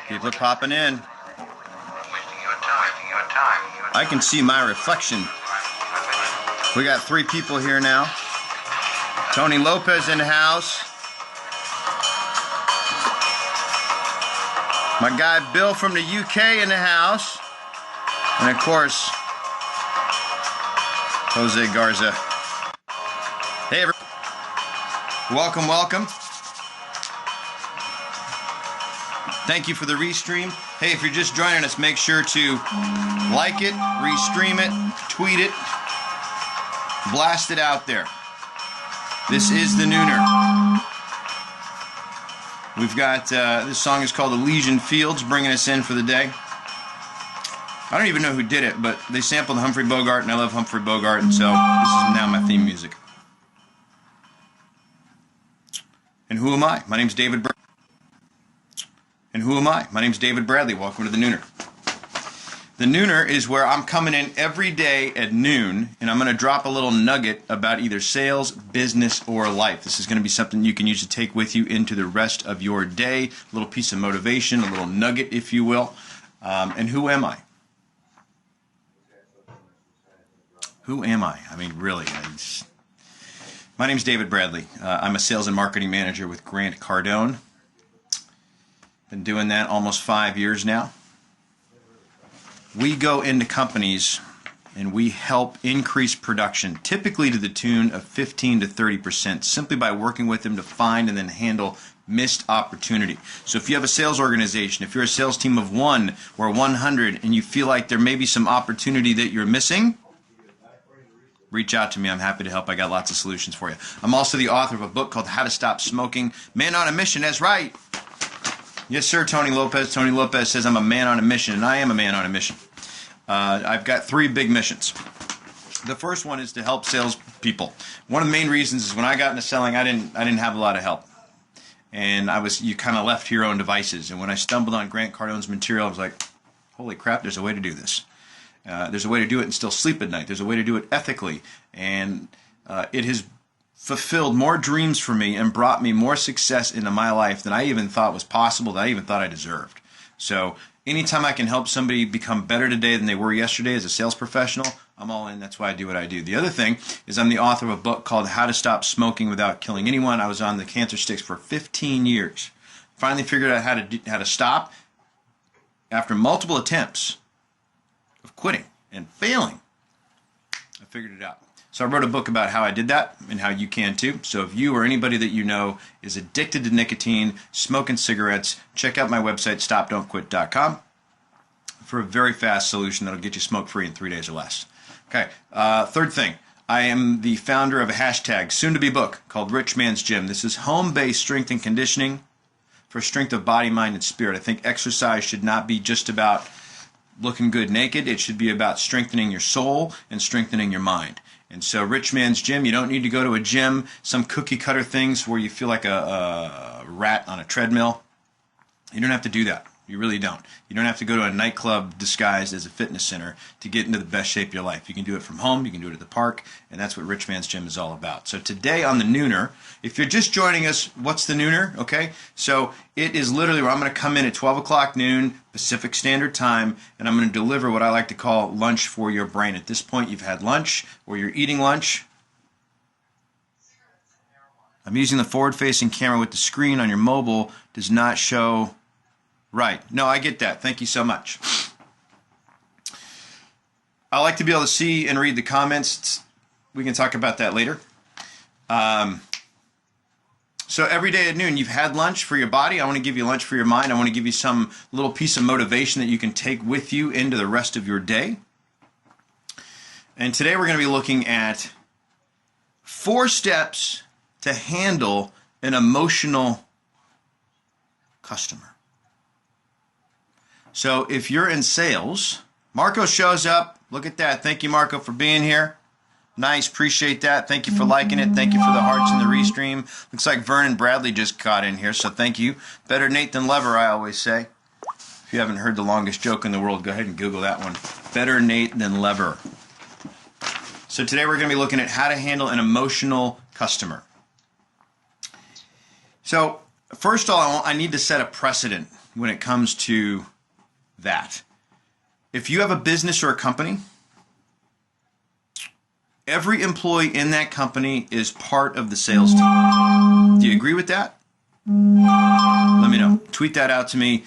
People are popping in. I can see my reflection. We got 3 people here now. Tony Lopez in the house. My guy Bill from the UK in the house. And of course, Jose Garza. Hey everyone. Welcome, welcome. Thank you for the restream. Hey, if you're just joining us, make sure to like it, restream it, tweet it, blast it out there. This is the Nooner. We've got, this song is called Elysian Fields, bringing us in for the day. I don't even know who did it, but they sampled Humphrey Bogart, and I love Humphrey Bogart, and so this is now my theme music. And who am I? My name's David Bradley. And who am I? My name's David Bradley. Welcome to the Nooner. The Nooner is where I'm coming in every day at noon, and I'm going to drop a little nugget about either sales, business, or life. This is going to be something you can use to take with you into the rest of your day. A little piece of motivation, a little nugget, if you will. And who am I? Who am I? I mean, really. My name's David Bradley. I'm a sales and marketing manager with Grant Cardone. Been doing that almost 5 years now. We go into companies and we help increase production, typically to the tune of 15 to 30%, simply by working with them to find and then handle missed opportunity. So if you have a sales organization, if you're a sales team of 1 or 100 and you feel like there may be some opportunity that you're missing, reach out to me. I'm happy to help. I got lots of solutions for you. I'm also the author of a book called How to Stop Smoking. Man on a Mission, that's right. Yes, sir, Tony Lopez. Tony Lopez says I'm a man on a mission, and I am a man on a mission. I've got 3 big missions. The first one is to help salespeople. One of the main reasons is when I got into selling, I didn't have a lot of help, and you kind of left to your own devices. And when I stumbled on Grant Cardone's material, I was like, holy crap, there's a way to do this. There's a way to do it and still sleep at night. There's a way to do it ethically, and it has fulfilled more dreams for me and brought me more success into my life than I even thought was possible, that I even thought I deserved. So anytime I can help somebody become better today than they were yesterday as a sales professional, I'm all in. That's why I do what I do. The other thing is I'm the author of a book called How to Stop Smoking Without Killing Anyone. I was on the cancer sticks for 15 years. Finally figured out how to stop after multiple attempts of quitting and failing. I figured it out. So I wrote a book about how I did that and how you can too. So if you or anybody that you know is addicted to nicotine, smoking cigarettes, check out my website, stopdon'tquit.com, for a very fast solution that'll get you smoke-free in 3 days or less. Okay, third thing. I am the founder of a hashtag, soon-to-be book, called Rich Man's Gym. This is home-based strength and conditioning for strength of body, mind, and spirit. I think exercise should not be just about looking good naked. It should be about strengthening your soul and strengthening your mind. And so Rich Man's Gym, you don't need to go to a gym, some cookie cutter things where you feel like a rat on a treadmill. You don't have to do that. You really don't. You don't have to go to a nightclub disguised as a fitness center to get into the best shape of your life. You can do it from home. You can do it at the park. And that's what Rich Man's Gym is all about. So today on the Nooner, if you're just joining us, what's the Nooner? Okay, so it is literally where I'm going to come in at 12 o'clock noon Pacific Standard Time, and I'm going to deliver what I like to call lunch for your brain. At this point, you've had lunch or you're eating lunch. I'm using the forward-facing camera with the screen on your mobile does not show. Right. No, I get that. Thank you so much. I like to be able to see and read the comments. We can talk about that later. So every day at noon, you've had lunch for your body. I want to give you lunch for your mind. I want to give you some little piece of motivation that you can take with you into the rest of your day. And today we're going to be looking at 4 steps to handle an emotional customer. So if you're in sales, Marco shows up. Look at that. Thank you, Marco, for being here. Nice. Appreciate that. Thank you for liking it. Thank you for the hearts in the restream. Looks like Vernon Bradley just got in here, so thank you. Better Nate than Lever, I always say. If you haven't heard the longest joke in the world, go ahead and Google that one. Better Nate than Lever. So today we're going to be looking at how to handle an emotional customer. So first of all, I need to set a precedent when it comes to that. If you have a business or a company, every employee in that company is part of the sales team. Do you agree with that? Let me know. Tweet that out to me.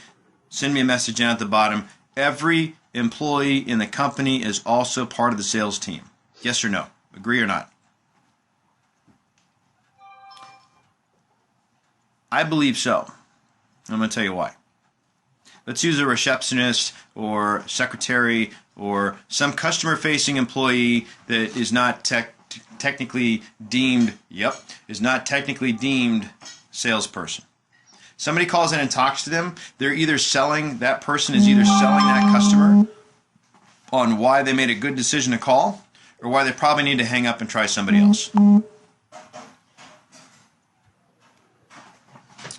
Send me a message down at the bottom. Every employee in the company is also part of the sales team. Yes or no? Agree or not? I believe so. I'm going to tell you why. Let's use a receptionist or secretary or some customer-facing employee that is not technically deemed salesperson. Somebody calls in and talks to them. That person is either selling that customer on why they made a good decision to call or why they probably need to hang up and try somebody else.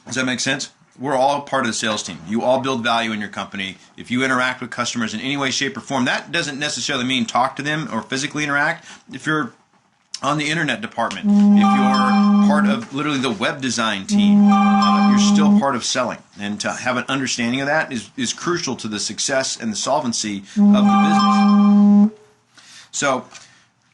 Does that make sense? We're all part of the sales team. You all build value in your company. If you interact with customers in any way, shape, or form, that doesn't necessarily mean talk to them or physically interact. If you're on the internet department, if you're part of literally the web design team, you're still part of selling. And to have an understanding of that is crucial to the success and the solvency of the business. So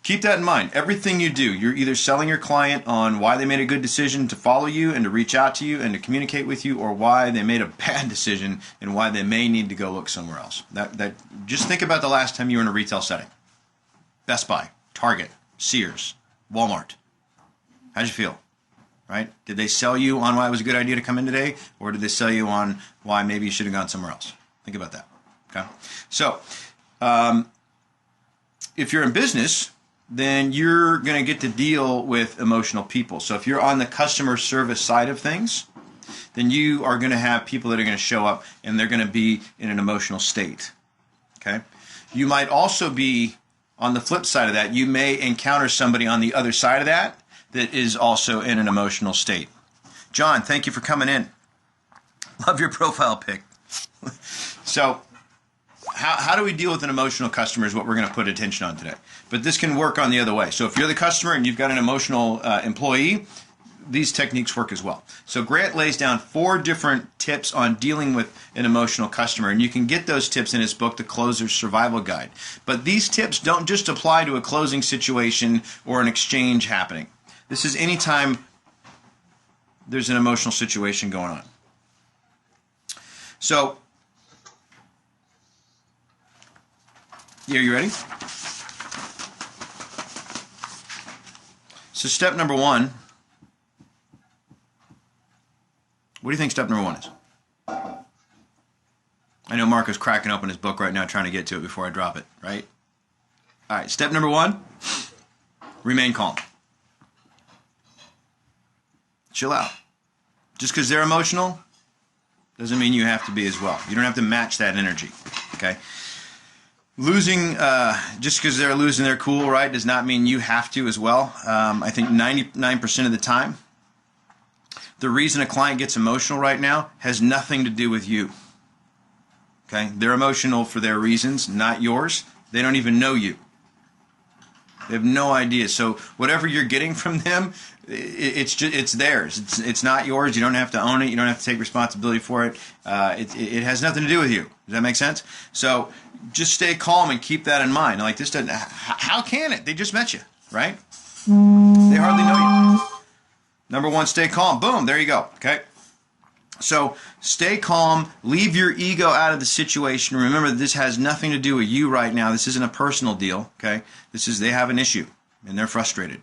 keep that in mind. Everything you do, you're either selling your client on why they made a good decision to follow you and to reach out to you and to communicate with you, or why they made a bad decision and why they may need to go look somewhere else. Just think about the last time you were in a retail setting. Best Buy, Target, Sears, Walmart. How'd you feel? Right? Did they sell you on why it was a good idea to come in today, or did they sell you on why maybe you should have gone somewhere else? Think about that. Okay. So, if you're in business, then you're going to get to deal with emotional people. So if you're on the customer service side of things, then you are going to have people that are going to show up and they're going to be in an emotional state. Okay? You might also be on the flip side of that. You may encounter somebody on the other side of that is also in an emotional state. John, thank you for coming in. Love your profile pic. So, how do we deal with an emotional customer is what we're going to put attention on today. But this can work on the other way. So if you're the customer and you've got an emotional employee, these techniques work as well. So Grant lays down 4 different tips on dealing with an emotional customer. And you can get those tips in his book, The Closer's Survival Guide. But these tips don't just apply to a closing situation or an exchange happening. This is anytime there's an emotional situation going on. So, yeah, you ready? So step number 1, what do you think step number 1 is? I know Marco's cracking open his book right now trying to get to it before I drop it, right? All right, step number 1, remain calm. Chill out. Just because they're emotional doesn't mean you have to be as well. You don't have to match that energy, okay? Losing, just because they're losing their cool, right, does not mean you have to as well. I think 99% of the time, the reason a client gets emotional right now has nothing to do with you. Okay? They're emotional for their reasons, not yours. They don't even know you. They have no idea. So whatever you're getting from them, it's theirs. It's not yours. You don't have to own it. You don't have to take responsibility for it. It has nothing to do with you. Does that make sense? So just stay calm and keep that in mind. Like, this doesn't. How can it? They just met you, right? They hardly know you. Number 1, stay calm. Boom. There you go. Okay. So stay calm. Leave your ego out of the situation. Remember, this has nothing to do with you right now. This isn't a personal deal. Okay. They have an issue and they're frustrated,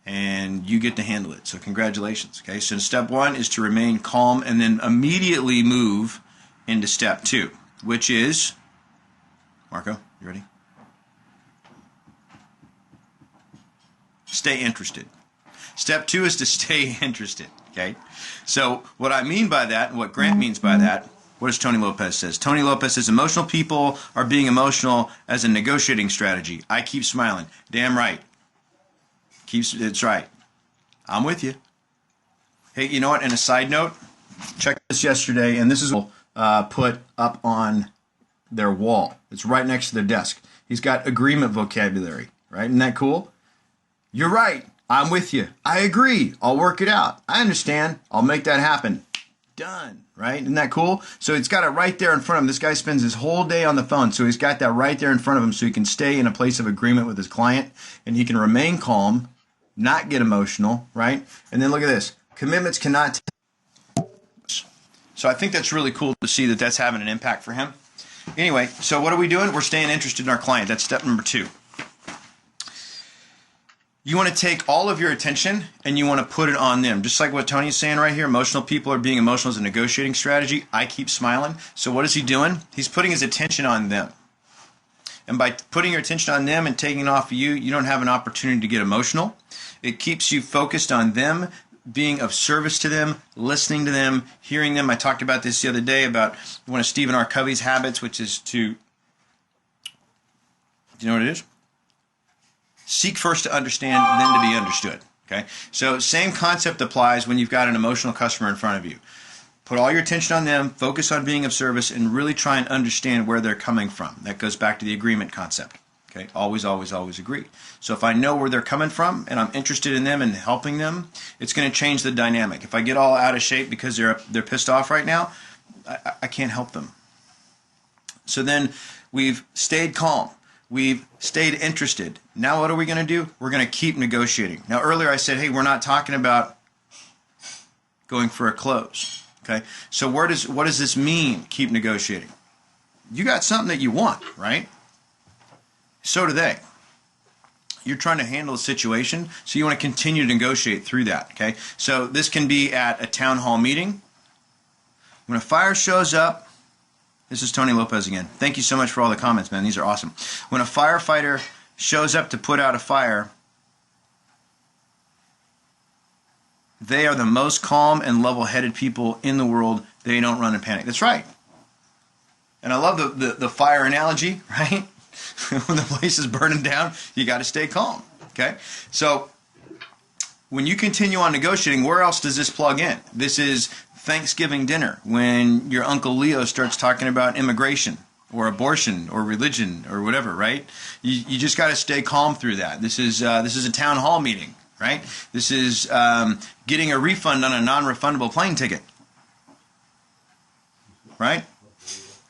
and you get to handle it. So congratulations. Okay. So step 1 is to remain calm, and then immediately move into step 2, which is, Marco, you ready? Stay interested. Step 2 is to stay interested. Okay, so what I mean by that, and what Grant means by that, what does Tony Lopez says? Tony Lopez says emotional people are being emotional as a negotiating strategy. I keep smiling. Damn right. It's right. I'm with you. Hey, you know what? And a side note, check this yesterday, and this is put up on their wall. It's right next to their desk. He's got agreement vocabulary, right? Isn't that cool? You're right. I'm with you. I agree. I'll work it out. I understand. I'll make that happen. Done, right? Isn't that cool? So it's got it right there in front of him. This guy spends his whole day on the phone, so he's got that right there in front of him so he can stay in a place of agreement with his client, and he can remain calm, not get emotional, right? And then look at this. Commitments cannot... So I think that's really cool to see that that's having an impact for him. Anyway, so what are we doing? We're staying interested in our client. That's step number 2. You want to take all of your attention and you want to put it on them. Just like what Tony's saying right here, emotional people are being emotional as a negotiating strategy. I keep smiling. So what is he doing? He's putting his attention on them. And by putting your attention on them and taking it off of you, you don't have an opportunity to get emotional. It keeps you focused on them, being of service to them, listening to them, hearing them. I talked about this the other day about one of Stephen R. Covey's habits, which is to, do you know what it is? Seek first to understand, then to be understood. Okay? So same concept applies when you've got an emotional customer in front of you. Put all your attention on them, focus on being of service, and really try and understand where they're coming from. That goes back to the agreement concept. Okay? Always, always, always agree. So if I know where they're coming from and I'm interested in them and helping them, it's going to change the dynamic. If I get all out of shape because they're pissed off right now, I can't help them. So then we've stayed calm. We've stayed interested. Now what are we going to do? We're going to keep negotiating. Now earlier I said, hey, we're not talking about going for a close. Okay? So what does this mean, keep negotiating? You got something that you want, right? So do they. You're trying to handle a situation, so you want to continue to negotiate through that. Okay? So this can be at a town hall meeting. When a fire shows up, this is Tony Lopez again. Thank you so much for all the comments, man. These are awesome. When a firefighter shows up to put out a fire, they are the most calm and level-headed people in the world. They don't run and panic. That's right. And I love the fire analogy, right? When the place is burning down, you got to stay calm. Okay? So when you continue on negotiating, where else does this plug in? This is Thanksgiving dinner, when your Uncle Leo starts talking about immigration or abortion or religion or whatever, right? You just got to stay calm through that. This is a town hall meeting, right? This is getting a refund on a non-refundable plane ticket, right?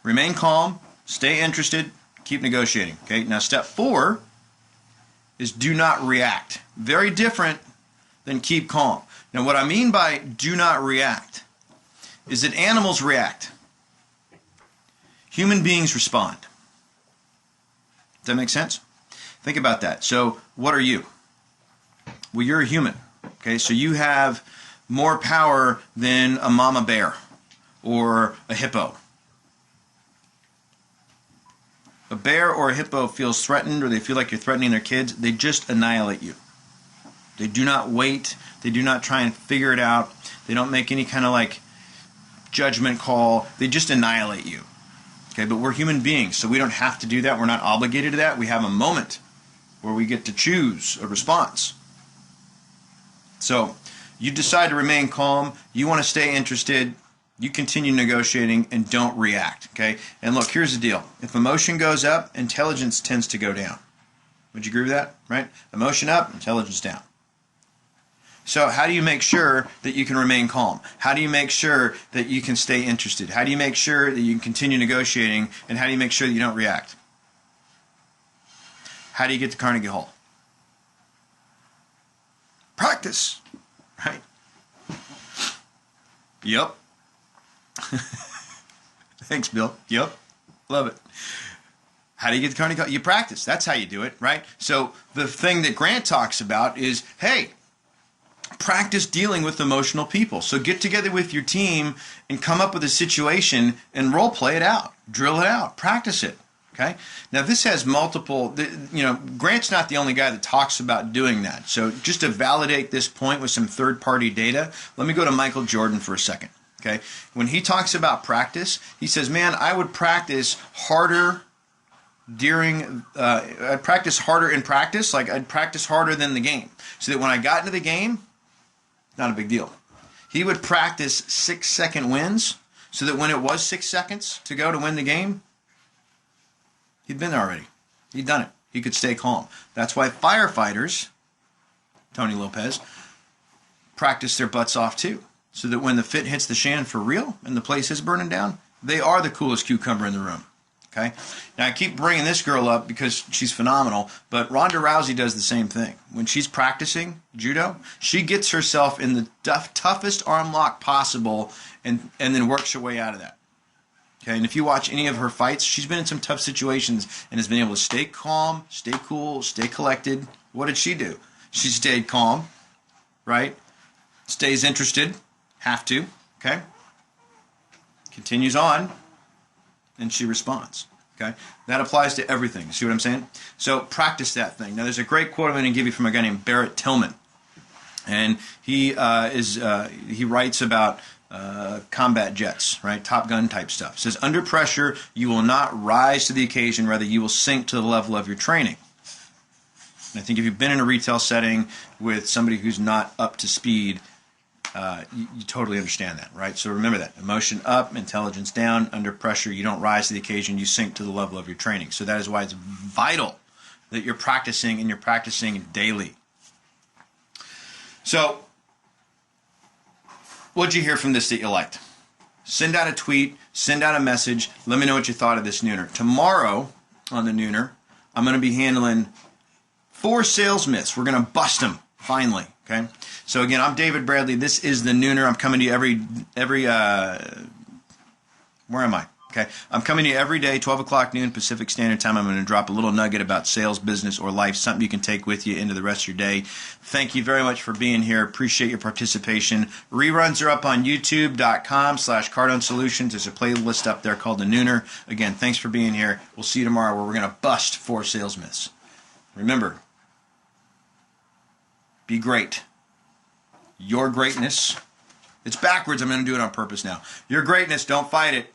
Remain calm, stay interested, keep negotiating. Okay. Now step 4 is do not react. Very different than keep calm. Now what I mean by do not react is that animals react. Human beings respond. Does that make sense? Think about that. So what are you? Well, you're a human. Okay, so you have more power than a mama bear or a hippo. A bear or a hippo feels threatened, or they feel like you're threatening their kids, they just annihilate you. They do not wait. They do not try and figure it out. They don't make any kind of like judgment call. They just annihilate you. Okay, but we're human beings, so we don't have to do that. We're not obligated to that. We have a moment where we get to choose a response. So you decide to remain calm. You want to stay interested. You continue negotiating and don't react. Okay, and look, here's the deal. If emotion goes up, intelligence tends to go down. Would you agree with that? Right? Emotion up, intelligence down. So how do you make sure that you can remain calm? How do you make sure that you can stay interested? How do you make sure that you can continue negotiating? And how do you make sure that you don't react? How do you get to Carnegie Hall? Practice, right? Yep. Thanks, Bill. Yep. Love it. How do you get to Carnegie Hall? You practice. That's how you do it, right? So the thing that Grant talks about is, hey, practice dealing with emotional people. So get together with your team and come up with a situation and role play it out. Drill it out. Practice it. Okay? Now this has multiple, Grant's not the only guy that talks about doing that. So just to validate this point with some third-party data, let me go to Michael Jordan for a second. Okay? When he talks about practice, he says, man, I would practice harder I'd practice harder in practice, like I'd practice harder than the game. So that when I got into the game, not a big deal. He would practice 6-second wins so that when it was 6 seconds to go to win the game, he'd been there already. He'd done it. He could stay calm. That's why firefighters, Tony Lopez, practice their butts off too, so that when the fit hits the shan for real and the place is burning down, they are the coolest cucumber in the room. Okay? Now, I keep bringing this girl up because she's phenomenal, but Ronda Rousey does the same thing. When she's practicing judo, she gets herself in the toughest arm lock possible and then works her way out of that. Okay? And if you watch any of her fights, she's been in some tough situations and has been able to stay calm, stay cool, stay collected. What did she do? She stayed calm, right? Stays interested, have to, okay? Continues on, and she responds. Okay, that applies to everything. See what I'm saying? So practice that thing. Now, there's a great quote I'm going to give you from a guy named Barrett Tillman, and he writes about combat jets, right? Top Gun type stuff. It says, under pressure, you will not rise to the occasion; rather, you will sink to the level of your training. And I think if you've been in a retail setting with somebody who's not up to speed, you totally understand that, right? So remember that. Emotion up, intelligence down. Under pressure, you don't rise to the occasion. You sink to the level of your training. So that is why it's vital that you're practicing, and you're practicing daily. So what'd you hear from this that you liked? Send out a tweet. Send out a message. Let me know what you thought of this nooner. Tomorrow on the nooner, I'm going to be handling 4 sales myths. We're going to bust them, finally. Okay, so again, I'm David Bradley. This is the Nooner. I'm coming to you every where am I? Okay, I'm coming to you every day, 12 o'clock noon Pacific Standard Time. I'm going to drop a little nugget about sales, business, or life, something you can take with you into the rest of your day. Thank you very much for being here. Appreciate your participation. Reruns are up on youtube.com/Cardone Solutions. There's a playlist up there called the Nooner. Again, thanks for being here. We'll see you tomorrow where we're going to bust 4 sales myths. Remember, be great. Your greatness. It's backwards. I'm going to do it on purpose now. Your greatness, don't fight it.